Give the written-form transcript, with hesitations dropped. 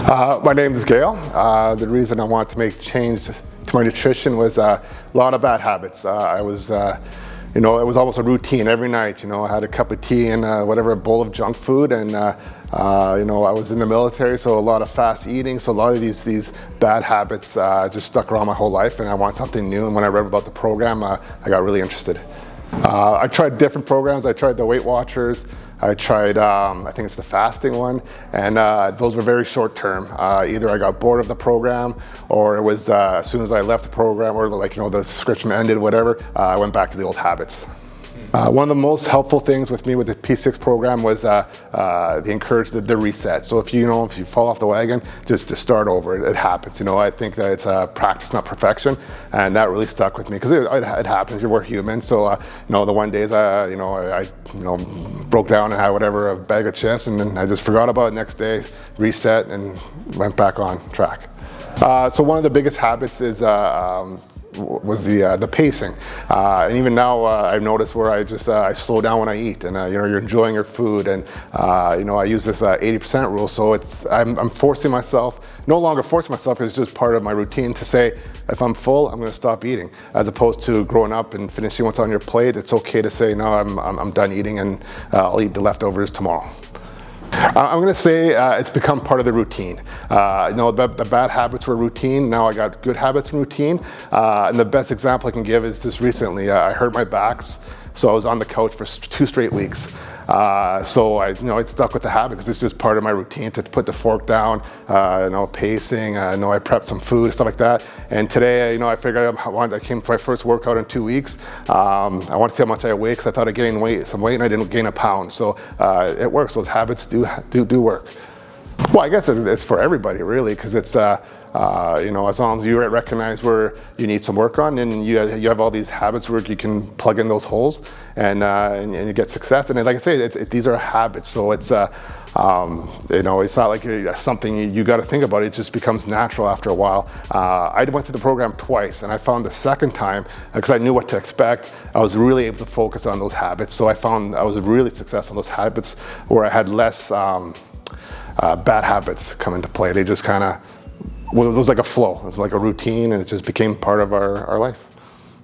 My name is Gael. The reason I wanted to make change to my nutrition was a lot of bad habits. It was almost a routine every night. I had a cup of tea and a bowl of junk food, and I was in the military, so a lot of fast eating. So a lot of these bad habits just stuck around my whole life, and I want something new. And when I read about the program, I got really interested. I tried different programs. I tried the Weight Watchers. I tried, I think it's the fasting one, and those were very short term. Either I got bored of the program, or it was as soon as I left the program, or the subscription ended, whatever, I went back to the old habits. One of the most helpful things with me with the P6 program was they encouraged the reset. So if you fall off the wagon, just start over. It happens. I think that it's a practice, not perfection, and that really stuck with me because it happens. We're human. So the one days I broke down and had a bag of chips, and then I just forgot about it. Next day, reset, and went back on track. So one of the biggest habits was the pacing, and even now I've noticed where I slow down when I eat, and you're enjoying your food, and I use this 80% rule. So I'm forcing myself, no longer forcing myself, because it's just part of my routine to say if I'm full, I'm going to stop eating, as opposed to growing up and finishing what's on your plate. It's okay to say no, I'm done eating, and I'll eat the leftovers tomorrow. I'm going to say it's become part of the routine. The bad habits were routine. Now I got good habits and routine. And the best example I can give is just recently. I hurt my backs, so I was on the couch for 2 straight weeks. So I stuck with the habit because it's just part of my routine to put the fork down, pacing. I prepped some food, stuff like that. And today, I figured I came for my first workout in 2 weeks. I want to see how much I weigh because I thought I gained some weight, and I didn't gain a pound. So it works. Those habits do work. Well, I guess it's for everybody really, because it's as long as you recognize where you need some work on, and you have all these habits where you can plug in those holes, and you get success. And like I say, these are habits, so it's it's not like something you got to think about. It just becomes natural after a while. I went through the program twice, and I found the second time, because I knew what to expect, I was really able to focus on those habits. So I found I was really successful in those habits where I had less bad habits come into play. They just it was like a flow. It was like a routine, and it just became part of our life.